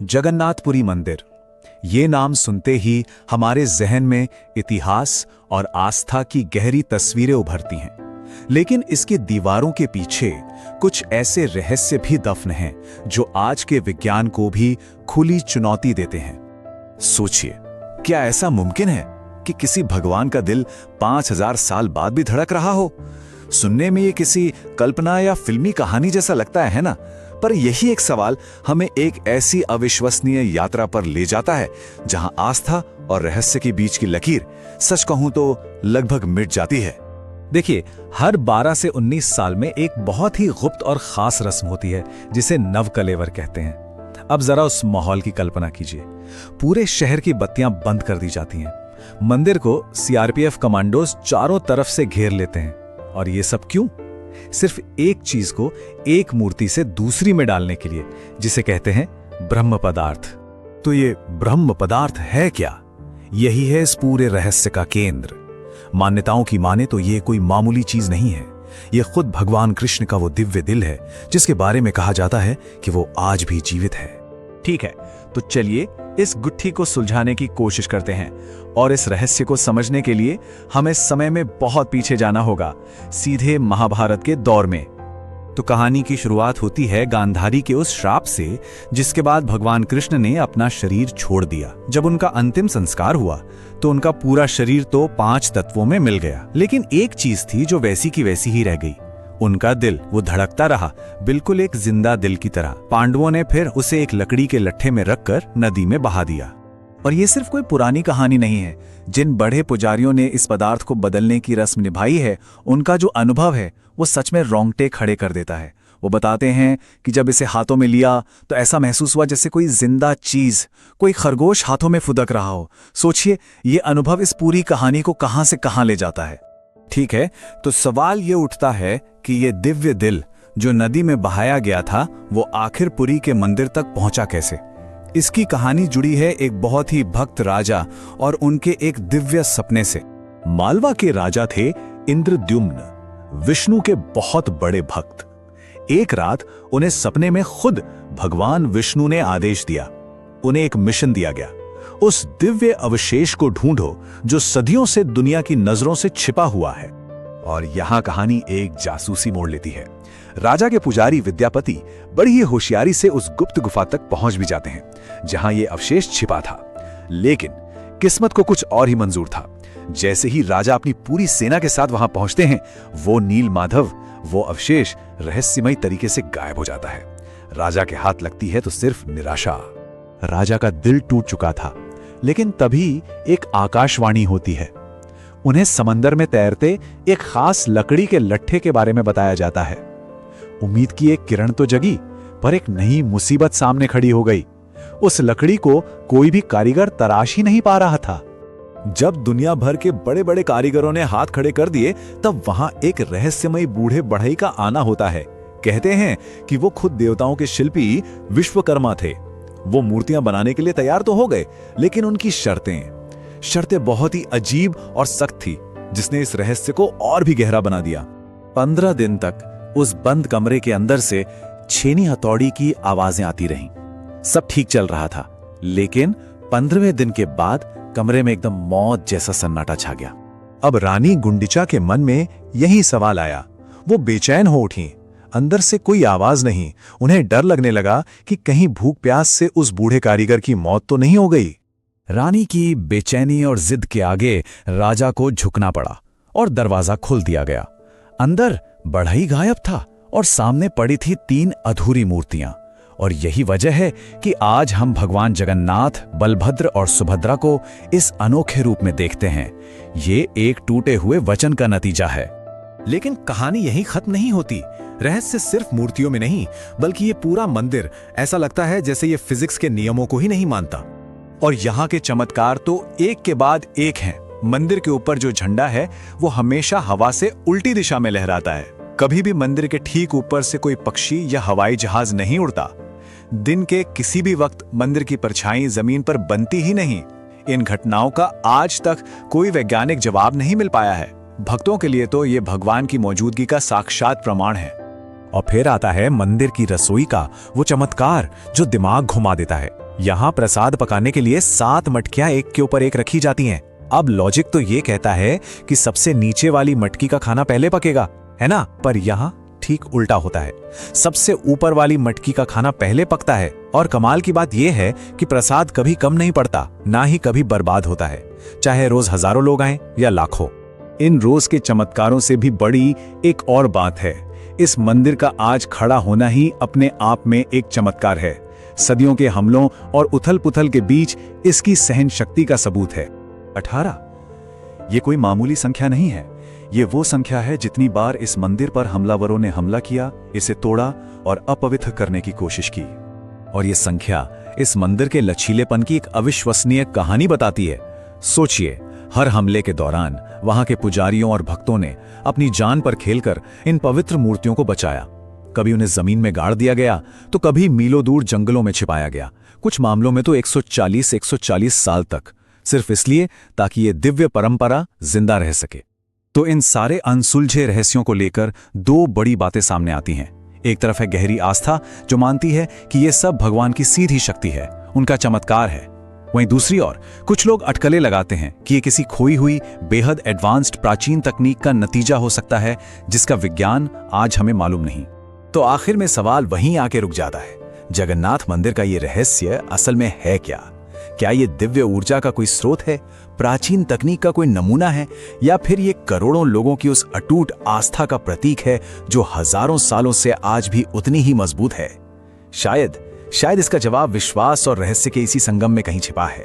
जगन्नाथपुरी मंदिर, ये नाम सुनते ही हमारे जहन में इतिहास और आस्था की गहरी तस्वीरें उभरती हैं। लेकिन इसकी दीवारों के पीछे कुछ ऐसे रहस्य भी दफन हैं जो आज के विज्ञान को भी खुली चुनौती देते हैं। सोचिए, क्या ऐसा मुमकिन है कि किसी भगवान का दिल 5000 साल बाद भी धड़क रहा हो? सुनने में ये किसी कल्पना या फिल्मी कहानी जैसा लगता है ना? पर यही एक सवाल हमें एक ऐसी अविश्वसनीय यात्रा पर ले जाता है जहां आस्था और रहस्य के बीच की लकीर सच कहूं तो लगभग मिट जाती है। देखिए, हर 12 से 19 साल में एक बहुत ही गुप्त और खास रस्म होती है जिसे नवकलेवर कहते हैं। अब जरा उस माहौल की कल्पना कीजिए। पूरे शहर की बत्तियां बंद कर दी जाती हैं। मंदिर को सीआरपीएफ कमांडोज चारों तरफ से घेर लेते हैं। और ये सब क्यों? सिर्फ एक चीज को एक मूर्ति से दूसरी में डालने के लिए, जिसे कहते हैं ब्रह्म पदार्थ। तो ये ब्रह्म पदार्थ है क्या? यही है इस पूरे रहस्य का केंद्र। मान्यताओं की माने तो ये कोई मामूली चीज नहीं है। ये खुद भगवान कृष्ण का वो दिव्य दिल है जिसके बारे में कहा जाता है कि वो आज भी जीवित है। ठीक है, तो चलिए इस गुत्थी को सुलझाने की कोशिश करते हैं। और इस रहस्य को समझने के लिए हमें समय में बहुत पीछे जाना होगा, सीधे महाभारत के दौर में। तो कहानी की शुरुआत होती है गांधारी के उस श्राप से, जिसके बाद भगवान कृष्ण ने अपना शरीर छोड़ दिया। जब उनका अंतिम संस्कार हुआ तो उनका पूरा शरीर तो 5 तत्वों में मिल गया, लेकिन एक चीज थी जो वैसी की वैसी ही रह गई। उनका दिल, वो धड़कता रहा, बिल्कुल एक जिंदा दिल की तरह। पांडवों ने फिर उसे एक लकड़ी के लट्ठे में रखकर नदी में बहा दिया। और ये सिर्फ कोई पुरानी कहानी नहीं है। जिन बड़े पुजारियों ने इस पदार्थ को बदलने की रस्म निभाई है, उनका जो अनुभव है वो सच में रोंगटे खड़े कर देता है। वो बताते हैं कि जब इसे हाथों में लिया तो ऐसा महसूस हुआ जैसे कोई जिंदा चीज, कोई खरगोश हाथों में फुदक रहा हो। सोचिए, ये अनुभव इस पूरी कहानी को कहां से कहां ले जाता है। ठीक है, तो सवाल ये उठता है कि ये दिव्य दिल जो नदी में बहाया गया था, वो आखिर पुरी के मंदिर तक पहुंचा कैसे? इसकी कहानी जुड़ी है एक बहुत ही भक्त राजा और उनके एक दिव्य सपने से। मालवा के राजा थे इंद्रद्युम्न, विष्णु के बहुत बड़े भक्त। एक रात उन्हें सपने में खुद भगवान विष्णु ने आदेश दिया। उन्हें एक मिशन दिया गया, उस दिव्य अवशेष को ढूंढो जो सदियों से दुनिया की नजरों से छिपा हुआ है। और यहां कहानी एक जासूसी मोड़ लेती है। राजा के पुजारी विद्यापति बड़ी ही होशियारी से उस गुप्त गुफा तक पहुंच भी जाते हैं जहां यह अवशेष छिपा था। लेकिन किस्मत को कुछ और ही मंजूर था। जैसे ही राजा अपनी पूरी सेना के साथ वहां पहुंचते हैं, वो नील माधव, वो अवशेष रहस्यमय तरीके से गायब हो जाता है। राजा के हाथ लगती है तो सिर्फ निराशा। राजा का दिल टूट चुका था। लेकिन तभी एक आकाशवाणी होती है। उन्हें समंदर में तैरते एक खास लकड़ी के लट्ठे के बारे में बताया जाता है। उम्मीद की एक किरण तो जगी, पर एक नई मुसीबत सामने खड़ी हो गई। उस लकड़ी को कोई भी कारीगर तराश ही नहीं पा रहा था। जब दुनिया भर के बड़े बड़े कारीगरों ने हाथ खड़े कर दिए, तब वहां एक रहस्यमयी बूढ़े बढ़ई का आना होता है। कहते हैं कि वो खुद देवताओं के शिल्पी विश्वकर्मा थे। वो मूर्तियां बनाने के लिए तैयार तो हो गए, लेकिन उनकी शर्तें बहुत ही अजीब और सख्त थी, जिसने इस रहस्य को और भी गहरा बना दिया। 15 दिन तक उस बंद कमरे के अंदर से छेनी हथौड़ी की आवाजें आती रहीं। सब ठीक चल रहा था, लेकिन 15वें दिन के बाद कमरे में एकदम मौत जैसा सन्नाटा छा गया। अब रानी गुंडिचा के मन में यही सवाल आया। वो बेचैन हो उठी। अंदर से कोई आवाज नहीं। उन्हें डर लगने लगा कि कहीं भूख प्यास से उस बूढ़े कारीगर की मौत तो नहीं हो गई। रानी की बेचैनी और जिद के आगे राजा को झुकना पड़ा और दरवाजा खोल दिया गया। अंदर बढ़ई गायब था और सामने पड़ी थी 3 अधूरी मूर्तियां। और यही वजह है कि आज हम भगवान जगन्नाथ, बलभद्र और सुभद्रा को इस अनोखे रूप में देखते हैं। ये एक टूटे हुए वचन का नतीजा है। लेकिन कहानी यहीं खत्म नहीं होती। रहस्य सिर्फ मूर्तियों में नहीं, बल्कि ये पूरा मंदिर ऐसा लगता है जैसे ये फिजिक्स के नियमों को ही नहीं मानता। और यहाँ के चमत्कार तो एक के बाद एक हैं। मंदिर के ऊपर जो झंडा है वो हमेशा हवा से उल्टी दिशा में लहराता है। कभी भी मंदिर के ठीक ऊपर से कोई पक्षी या हवाई जहाज नहीं उड़ता। दिन के किसी भी वक्त मंदिर की परछाई जमीन पर बनती ही नहीं। इन घटनाओं का आज तक कोई वैज्ञानिक जवाब नहीं मिल पाया है। भक्तों के लिए तो ये भगवान की मौजूदगी का साक्षात प्रमाण है। और फिर आता है मंदिर की रसोई का वो चमत्कार जो दिमाग घुमा देता है। यहाँ प्रसाद पकाने के लिए 7 मटकियां एक के ऊपर एक रखी जाती हैं। अब लॉजिक तो ये कहता है कि सबसे नीचे वाली मटकी का खाना पहले पकेगा, है ना? पर यहाँ ठीक उल्टा होता है। सबसे ऊपर वाली मटकी का खाना पहले पकता है। और कमाल की बात यह है कि प्रसाद कभी कम नहीं पड़ता, ना ही कभी बर्बाद होता है, चाहे रोज हजारों लोग आएं या लाखों। इन रोज के चमत्कारों से भी बड़ी एक और बात है। इस मंदिर का आज खड़ा होना ही अपने आप में एक चमत्कार है। सदियों के हमलों और उथल पुथल के बीच इसकी सहन शक्ति का सबूत है। 18 ये कोई मामूली संख्या नहीं है। ये वो संख्या है जितनी बार इस मंदिर पर हमलावरों ने हमला किया, इसे तोड़ा और अपवित्र करने की कोशिश की। और ये संख्या इस मंदिर के लचीलेपन की एक अविश्वसनीय कहानी बताती है। सोचिए, हर हमले के दौरान वहां के पुजारियों और भक्तों ने अपनी जान पर खेलकर इन पवित्र मूर्तियों को बचाया। कभी उन्हें जमीन में गाड़ दिया गया, तो कभी मीलों दूर जंगलों में छिपाया गया, कुछ मामलों में तो 140 साल तक, सिर्फ इसलिए ताकि ये दिव्य परंपरा जिंदा रह सके। तो इन सारे अनसुलझे रहस्यों को लेकर 2 बड़ी बातें सामने आती हैं। एक तरफ है गहरी आस्था, जो मानती है कि ये सब भगवान की सीधी शक्ति है, उनका चमत्कार है। वहीं दूसरी ओर कुछ लोग अटकलें लगाते हैं कि ये किसी खोई हुई बेहद एडवांस्ड प्राचीन तकनीक का नतीजा हो सकता है, जिसका विज्ञान आज हमें मालूम नहीं। तो आखिर में सवाल वहीं आके रुक जाता है, जगन्नाथ मंदिर का ये रहस्य असल में है क्या? क्या ये दिव्य ऊर्जा का कोई स्रोत है, प्राचीन तकनीक का कोई नमूना है, या फिर ये करोड़ों लोगों की उस अटूट आस्था का प्रतीक है जो हजारों सालों से आज भी उतनी ही मजबूत है? शायद इसका जवाब विश्वास और रहस्य के इसी संगम में कहीं छिपा है।